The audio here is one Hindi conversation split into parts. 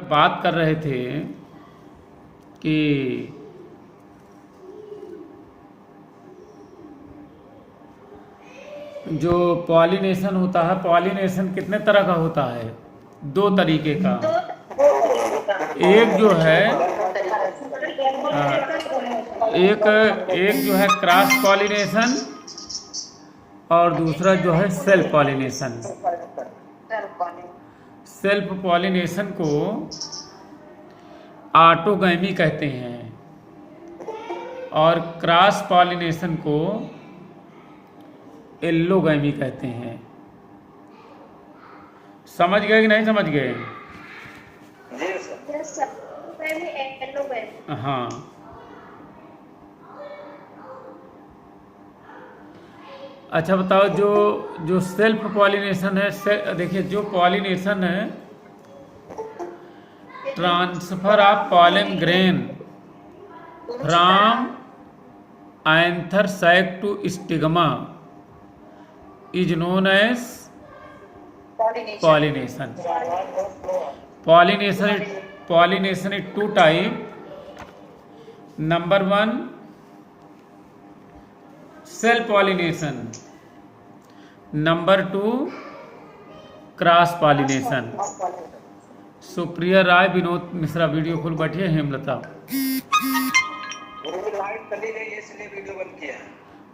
बात कर रहे थे कि जो पॉलिनेशन होता है, पॉलिनेशन कितने तरह का होता है? दो तरीके का। एक जो है एक एक जो है क्रॉस पॉलिनेशन और दूसरा जो है सेल्फ पॉलिनेशन। सेल्फ पॉलिनेशन को ऑटोगैमी कहते हैं और क्रॉस पॉलिनेशन को एल्लोगैमी कहते हैं। समझ गए कि नहीं समझ गए? हाँ, अच्छा बताओ, जो सेल्फ पॉलिनेशन है, देखिए जो पॉलिनेशन है, transfer of pollen grain from anther sac to stigma is known as pollination. Pollination is two type. Number 1 self pollination, number 2 cross pollination. Supriya Rai, Vinod Mishra, video खोल बैठिए। हेमलता,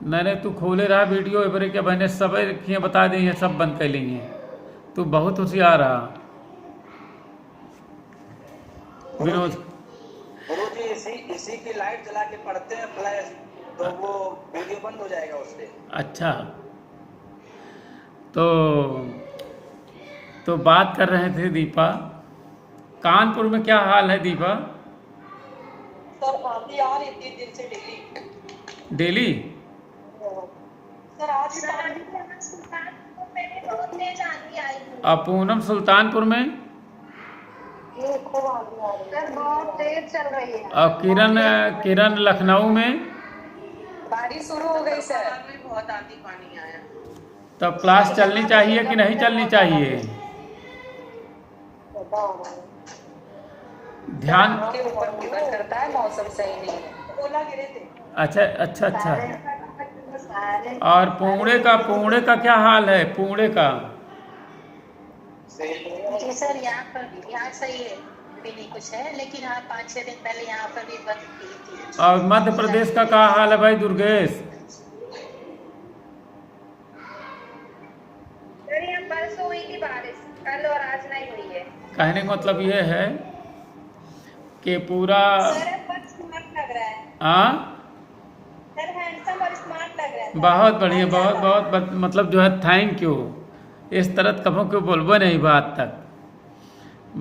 नहीं तू खोले रहा वीडियो एवरे के बहने सब रखिए, बता दी है, सब बंद कर लेंगे। तू बहुत होशियार रहा विनोद। गुरुजी इसी की लाइट जला के पढ़ते हैं फ्लैश, तो वो वीडियो बंद हो जाएगा उससे। अच्छा, तो बात कर रहे थे दीपा, कानपुर में क्या हाल है दीपा? सर आंधी आ रही थी दिन से डेली। सर आज अब पूनम सुल्तानपुर में बहुत तेज चल रही है। और किरण लखनऊ में बारिश शुरू हो गई सर, बहुत आंधी पानी आया। तब क्लास चलनी चाहिए कि नहीं चलनी चाहिए? ध्यान के ऊपर निर्भर करता है, मौसम सही नहीं है। ओला गिरे थे। अच्छा। और पुणे का क्या हाल है? पुणे का जी सर, यहाँ सही है, अभी नहीं कुछ है, लेकिन हाँ 5-6 दिन पहले यहाँ पर भी बर्फ गिरी थी। और मध्य प्रदेश का क्या हाल है भाई दुर्गेश? परसों हुई थी बारिश, कल और आज नहीं हुई है। कहने का मतलब ये है कि पूरा स्मार्ट लग रहा है। हाँ, सर हैंडसम और स्मार्ट लग रहा है। बहुत बढ़िया, बहुत मतलब जो है, थैंक यू। इस तरह कभों क्यों बोलबो नहीं बात तक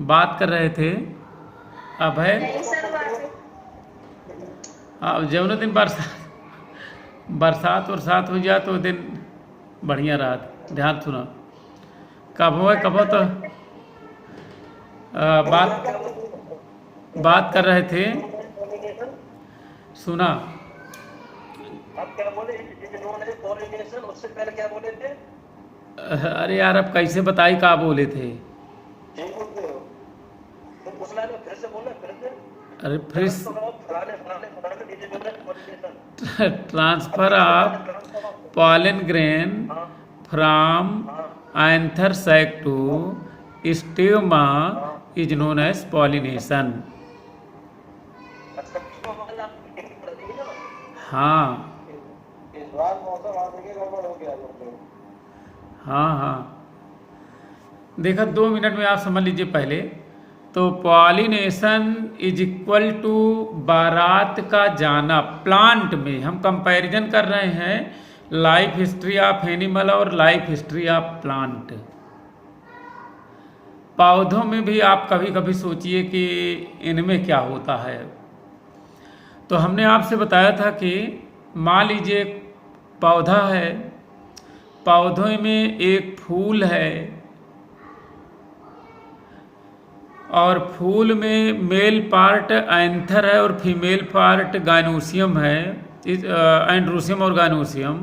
बात कर रहे थे। अब है अब जौन दिन बरसात हो जाए तो दिन बढ़िया रात। ध्यान सुना, कभो है कभो तो बात कर रहे थे, सुना। आप क्या बोले? पॉलिनेशन, उससे पहले क्या बोले थे? अरे यार, अब कैसे बताई का बोले थे? फिर से बोले, फिर से। अरे फिर transfer of pollen grain from anther sac to stigma is known as pollination. हाँ, देखा 2 मिनट में आप समझ लीजिए पहले। तो पॉलिनेशन इज इक्वल टू बारात का जाना। प्लांट में हम कंपैरिजन कर रहे हैं लाइफ हिस्ट्री ऑफ एनिमल और लाइफ हिस्ट्री ऑफ प्लांट। पौधों में भी आप कभी कभी सोचिए कि इनमें क्या होता है। तो हमने आपसे बताया था कि मान लीजिए पौधा है, पौधों में एक फूल है और फूल में मेल पार्ट एंथर है और फीमेल पार्ट गाइनोसियम है, एंड्रोसियम और गाइनोसियम।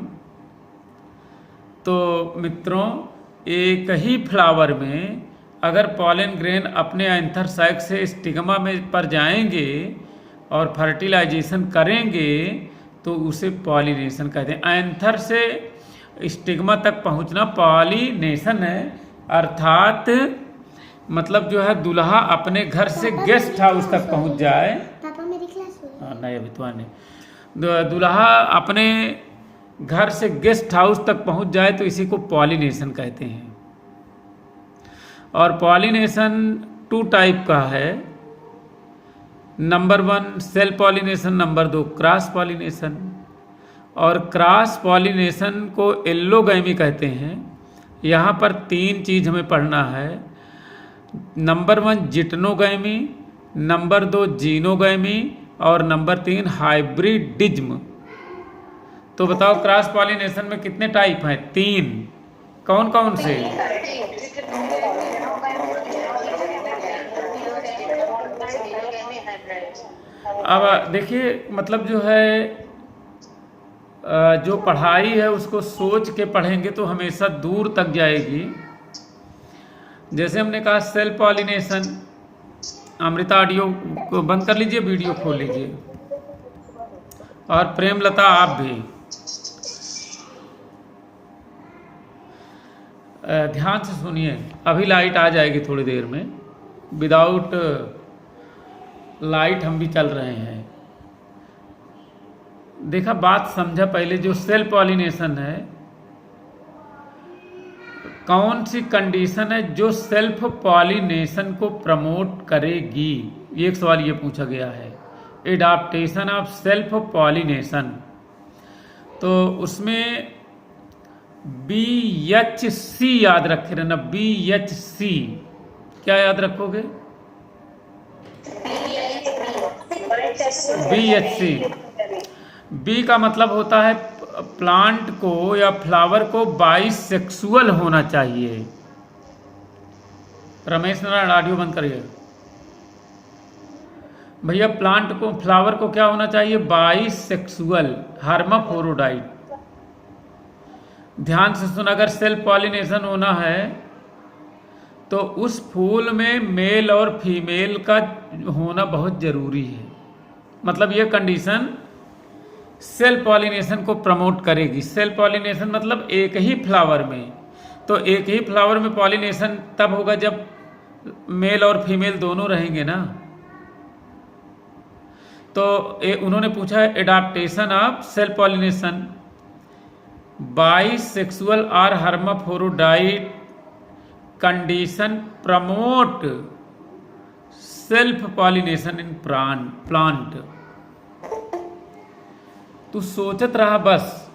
तो मित्रों, एक ही फ्लावर में अगर पॉलन ग्रेन अपने एंथर सैक से स्टिग्मा में पर जाएंगे और फर्टिलाइजेशन करेंगे तो उसे पॉलिनेशन कहते हैं। एंथर से स्टिग्मा तक पहुंचना पॉलिनेशन है, अर्थात मतलब जो है दूल्हा अपने घर से गेस्ट हाउस तक पहुंच जाए। पापा मेरी क्लास हुई। नहीं अभी तो आने, दूल्हा अपने घर से गेस्ट हाउस तक पहुंच जाए तो इसी को पॉलिनेशन कहते हैं। और पॉलिनेशन 2 टाइप का है, number 1 self pollination, number 2 cross pollination. और क्रॉस पॉलिनेशन को एल्लोगैमी कहते हैं। यहाँ पर 3 चीज़ हमें पढ़ना है, नंबर 1 जिटनोगैमी, नंबर 2 जीनोगैमी और नंबर 3 हाइब्रिडिज्म। तो बताओ क्रॉस पॉलिनेशन में कितने टाइप हैं? 3। कौन कौन से? अब देखिए मतलब जो है जो पढ़ाई है उसको सोच के पढ़ेंगे तो हमेशा दूर तक जाएगी। जैसे हमने कहा सेल्फ पॉलिनेशन, अमृता ऑडियो को बंद कर लीजिए, वीडियो खोल लीजिए, और प्रेमलता आप भी ध्यान से सुनिए। अभी लाइट आ जाएगी थोड़ी देर में, विदाउट लाइट हम भी चल रहे हैं। देखा, बात समझा पहले। जो सेल्फ पॉलिनेशन है, कौन सी कंडीशन है जो सेल्फ पॉलिनेशन को प्रमोट करेगी? ये एक सवाल ये पूछा गया है, एडाप्टेशन ऑफ सेल्फ पॉलिनेशन। तो उसमें BHC याद रखे रहना, BHC क्या याद रखोगे? BHC। बी का मतलब होता है प्लांट को या फ्लावर को बाइसेक्सुअल होना चाहिए। रमेश नारायण ऑडियो बंद करिए भैया। प्लांट को, फ्लावर को क्या होना चाहिए? Bisexual, hermaphrodite. ध्यान से सुन, अगर सेल्फ पॉलिनेशन होना है तो उस फूल में मेल और फीमेल का होना बहुत जरूरी है। मतलब ये कंडीशन सेल्फ पॉलिनेशन को प्रमोट करेगी। सेल्फ पॉलिनेशन मतलब एक ही फ्लावर में, तो एक ही फ्लावर में पॉलिनेशन तब होगा जब मेल और फीमेल दोनों रहेंगे ना। तो उन्होंने पूछा है adaptation of self pollination, bisexual और hermaphrodite condition promote self pollination in plant. तू सोचत रहा बस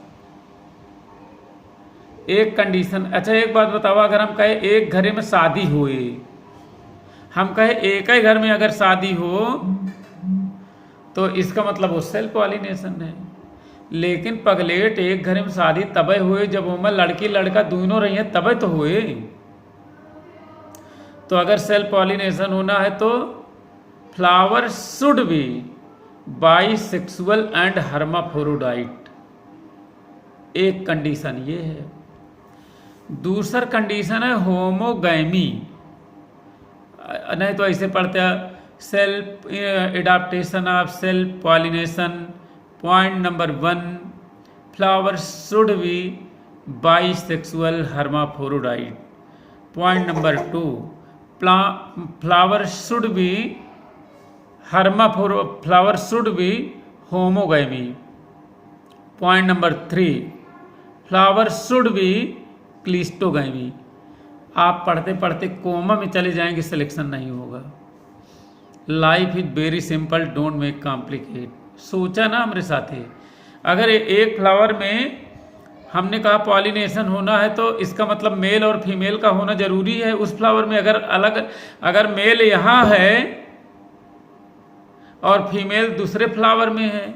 एक कंडीशन। अच्छा एक बात बताओ, अगर हम कहे एक घरे में शादी हुई, हम कहे एक ही घर में अगर शादी हो तो इसका मतलब वो सेल्फ पॉलिनेशन है। लेकिन पगलेट एक घरे में शादी तबे हुए जब उनमें लड़की लड़का दोनों रही हैं, तबे तो हुए। तो अगर सेल्फ पॉलिनेशन होना है तो flower should be bisexual and hermaphrodite, एक कंडीशन ये है। दूसरा कंडीशन है होमोगैमी, नहीं तो ऐसे पढ़ते हैं self adaptation of self pollination. Point number 1, flower should be bisexual hermaphrodite. Point number 2, flower should be flower should be homogamy. Point number 3, flower should be cleistogamy. आप पढ़ते पढ़ते कोमा में चले जाएंगे, सिलेक्शन नहीं होगा। Life is very simple, don't make complicate. सोचा ना हमारे साथी, अगर एक फ्लावर में हमने कहा पॉलिनेशन होना है तो इसका मतलब मेल और फीमेल का होना जरूरी है। उस फ्लावर में अगर मेल यहाँ है और फीमेल दूसरे फ्लावर में है,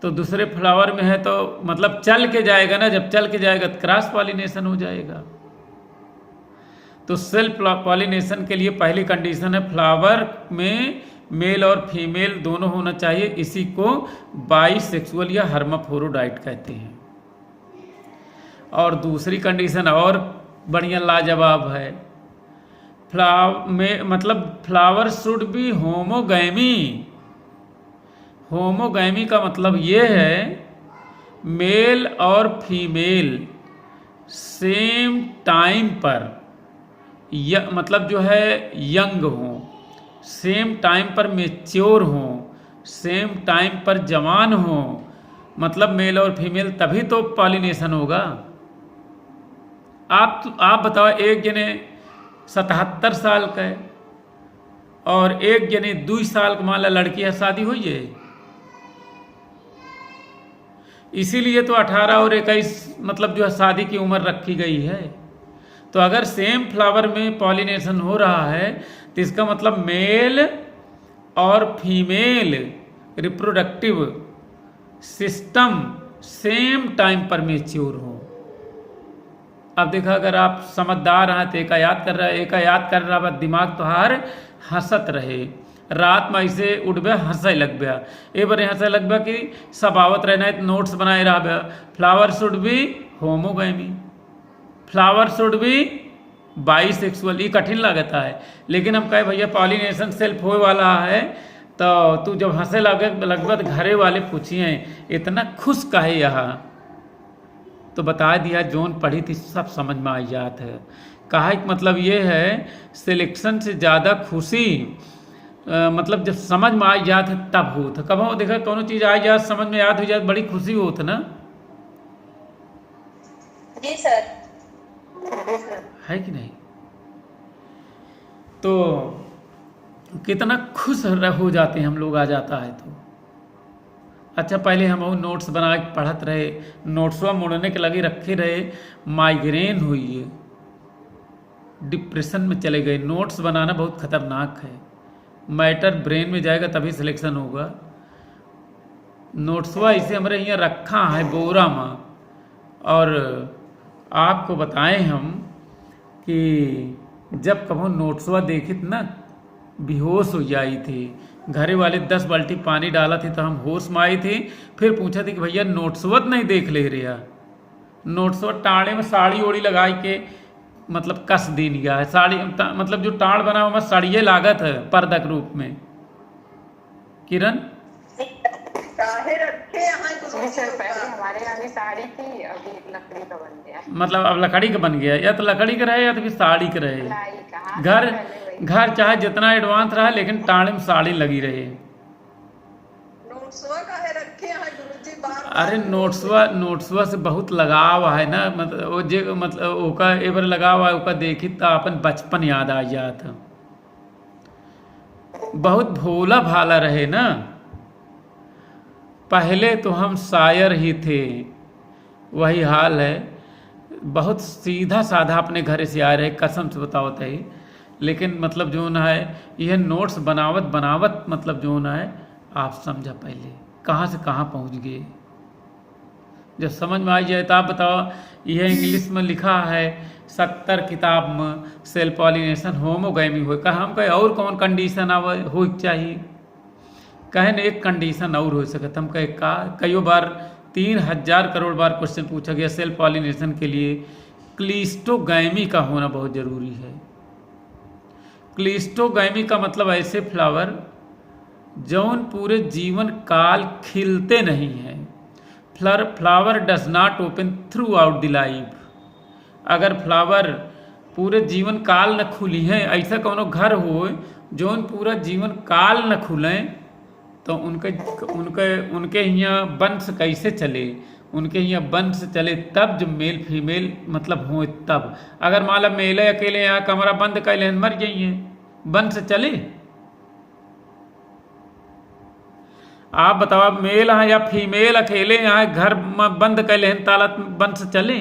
तो दूसरे फ्लावर में है तो मतलब चल के जाएगा ना, जब चल के जाएगा तो क्रॉस पॉलिनेशन हो जाएगा। तो सेल्फ पॉलिनेशन के लिए पहली कंडीशन है फ्लावर में मेल और फीमेल दोनों होना चाहिए। इसी को बाइसेक्सुअल या हर्माफ्रोडाइट कहते हैं। और दूसरी कंडीशन और बढ़िया लाजवाब है, flower should be homogamy. Homogamy का मतलब ये है मेल और फीमेल सेम टाइम पर मतलब जो है यंग हो, सेम टाइम पर मेच्योर हो, सेम टाइम पर जवान हो, मतलब मेल और फीमेल, तभी तो पॉलिनेशन होगा। आप बताओ, एक जने 77 साल का है और एक जने 2 साल का मान ला लड़की है, शादी हुई है। इसीलिए तो 18 और 21 मतलब जो है शादी की उम्र रखी गई है। तो अगर सेम फ्लावर में पॉलिनेशन हो रहा है तो इसका मतलब मेल और female reproductive system same time पर मैच्योर हो। अब देखा, अगर आप समझदार हैं तो एक याद कर रहा है, दिमाग तो हर हंसत रहे, रात में ऐसे उठबे हंसे लग गया, ए बारे हंसे लग गया कि सब आवत रहना है, नोट्स बनाए रहा। Flower should be homogamy, flower should be bisexual. ये कठिन लगता है, लेकिन हम कहे भैया पॉलिनेशन सेल्फ होए वाला है, तो तू जब हंसे लगभग घरे वाले पूछिए इतना खुश काहे यहाँ, तो बता दिया जोन पढ़ी थी सब समझ में आई जात है। कहा मतलब ये है सिलेक्शन से ज़्यादा खुशी मतलब जब समझ में आई जात है तब होता। कब हो देखा कोनो चीज़ आई जात समझ में याद हो जात बड़ी खुशी होत ना। जी सर। है कि नहीं? तो कितना खुश हो जाते हैं हम लोग आ जाता है तो। अच्छा, पहले हम वो नोट्स बना के पढ़त रहे, नोट्सवा मुड़ने के लगे रखे रहे, माइग्रेन हुई है, डिप्रेशन में चले गए। नोट्स बनाना बहुत खतरनाक है, मैटर ब्रेन में जाएगा तभी सिलेक्शन होगा। नोट्सवा इसे हमारे यहाँ रखा है बोरा में, और आपको बताएं हम कि जब कभी नोट्सवा देखी ना बेहोश हो जाई थी, घरे वाले 10 बाल्टी पानी डाला थी तो हम होश में आई थी। फिर पूछा थी कि भैया नोट्सवत नहीं देख ले रहा, नोट्सवत टाड़े में साड़ी ओड़ी लगाई के मतलब कस दिन गया है। साड़ी मतलब जो टाड़ बना हुआ साड़िये लागत है पर्दा के रूप में। किरण हमारे यहाँ भी साड़ी थी, अभी लकड़ी का बन गया। मतलब अब लकड़ी का बन गया, या तो लकड़ी का रहे या तो फिर साड़ी का रहे। घर चाहे जितना एडवांस रहा लेकिन टाड़े में साड़ी लगी रहे। अरे नोट्सवा से बहुत लगाव है ना, मतलब वो जे मतलब ओका एबर लगाव है, ओका देखी तो अपन बचपन याद आ जात। बहुत भोला भाला रहे ना। पहले तो हम शायर ही थे, वही हाल है। बहुत सीधा साधा अपने घर से आ रहे, कसम से बताओ थे। लेकिन मतलब जो ना है यह नोट्स बनावत मतलब जो ना है आप समझा पहले कहाँ से कहाँ पहुँच गए। जब समझ में आ जाए तो आप बताओ, यह इंग्लिश में लिखा है 70 किताब में सेल्फ पॉलिनेशन होमोगैमी हो। कहा हम कहे और कौन कंडीशन आवे हो चाहिए, कहे न एक कंडीशन और हो सकता। हम कहे का कई बार 3000 करोड़ बार क्वेश्चन पूछा गया सेल्फ पॉलिनेशन के लिए क्लिस्टोगैमी का होना बहुत ज़रूरी है। क्लिस्टोगैमी का मतलब ऐसे फ्लावर जौन पूरे जीवन काल खिलते नहीं हैं। Flower does not open through out the life. अगर फ्लावर पूरे जीवन काल न खुली हैं, ऐसा कोनो घर हो जौन पूरा जीवन काल न खुलें, तो उनके यहाँ वंश कैसे चले। उनके यहाँ वंश चले तब जब मेल फीमेल मतलब हो तब। अगर मान लो मेले अकेले यहाँ कमरा बंद कर ले मर जाइए, वंश चले। आप बताओ मेल हैं या फीमेल अकेले यहाँ घर में बंद कर ले ताला वंश चले।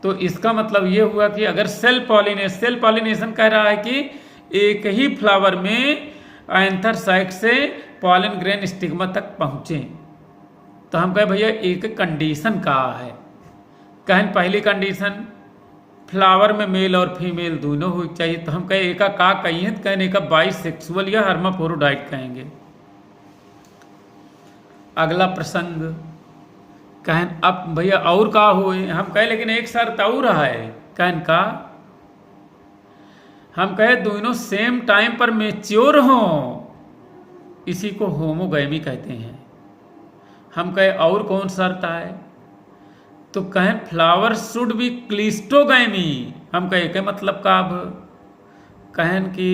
तो इसका मतलब ये हुआ कि अगर सेल्फ पॉलिनेशन कह रहा है कि एक ही फ्लावर में एंथर साइक से पॉलन ग्रेन स्टिग्मा तक पहुँचे, तो हम कहे भैया एक कंडीशन कहा है। कहें पहली कंडीशन फ्लावर में मेल और फीमेल दोनों हो चाहिए, तो हम कहे एका का कहिए तो कहें एका बाइसेक्सुअल या हर्माफ्रोडाइट कहेंगे। अगला प्रसंग कहें अब भैया और का हुए, हम कहे लेकिन एक शर्त और है। कहें का हम कहे दोनों सेम टाइम पर मैच्योर हों, इसी को होमोगैमी कहते हैं। हम कहे और कौन शर्त है, तो कहें फ्लावर शुड बी क्लिस्टोगैमी। हम कहे के मतलब का अब कहन कि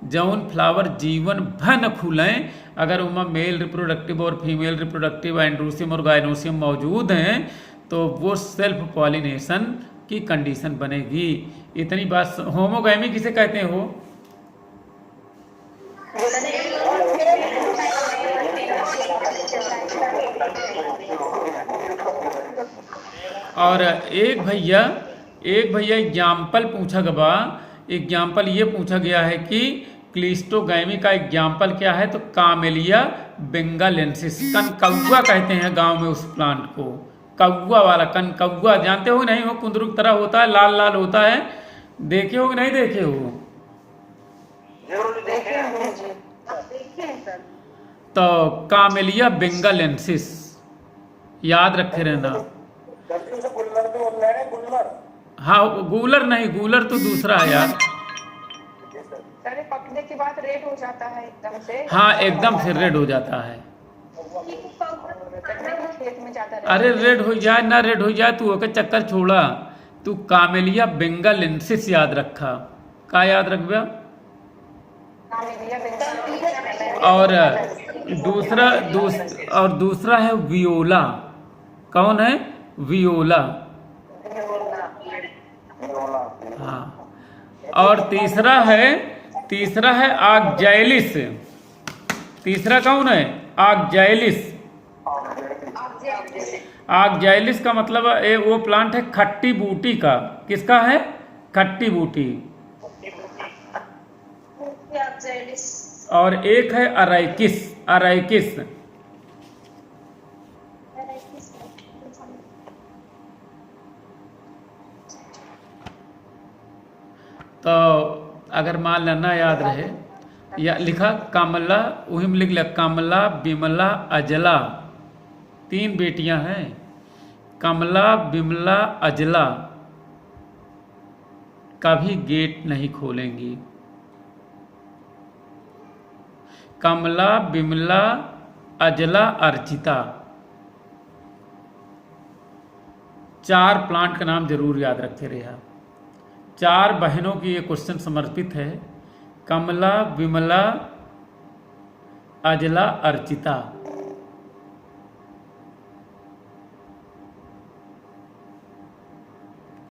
जौन फ्लावर जीवन भर न खुलें, अगर उनमें मेल रिप्रोडक्टिव और फीमेल रिप्रोडक्टिव एंड्रोसियम और गायनोसियम मौजूद हैं तो वो सेल्फ पॉलिनेशन की कंडीशन बनेगी। इतनी बात। होमोगैमी किसे कहते हो? और एक भैया एग्जाम्पल पूछा गया। एग्जाम्पल ये पूछा गया है कि क्लिस्टोगैमी का एग्जाम्पल क्या है, तो कामेलिया बेंगालेंसिस, कनकौआ कहते हैं गांव में उस प्लांट को। कौआ वाला कनकौआ जानते हो नहीं? हो कुंदरू की तरह होता है, लाल लाल होता है, देखे हो कि नहीं देखे हो? जरूर देखे हैं। तो कामेलिया बेंगालेंसिस याद रखे रहना। हाँ, गूलर नहीं, गूलर तो दूसरा है यार। पकने के बाद रेड हो जाता है एकदम से। हाँ, एकदम से रेड हो जाता है। खेत में ज्यादा अरे रेड हो जाए ना रेड हो जाए, तू ओके चक्कर छोड़ा। तू कामेलिया बेंगालेंसिस याद रखा। का याद रखबा? और दूसरा है वियोला। कौन है? वियोला। हाँ। और तीसरा है आक्जेलिस। तीसरा कौन है? आक्जेलिस। आक्जेलिस का मतलब वो प्लांट है खट्टी बूटी का। किसका है? खट्टी बूटी। और एक है अराइकिस। अराइकिस तो अगर मान लेना याद रहे, या लिखा कमला, वही में लिख लिया कमला, बिमला, अजला। 3 बेटियां हैं, कमला, बिमला, अजला। कभी गेट नहीं खोलेंगी। कमला, बिमला, अजला, अर्चिता। 4 प्लांट का नाम जरूर याद रखे रहा। 4 बहनों की ये क्वेश्चन समर्पित है। कमला, बिमला, अजला, अर्चिता।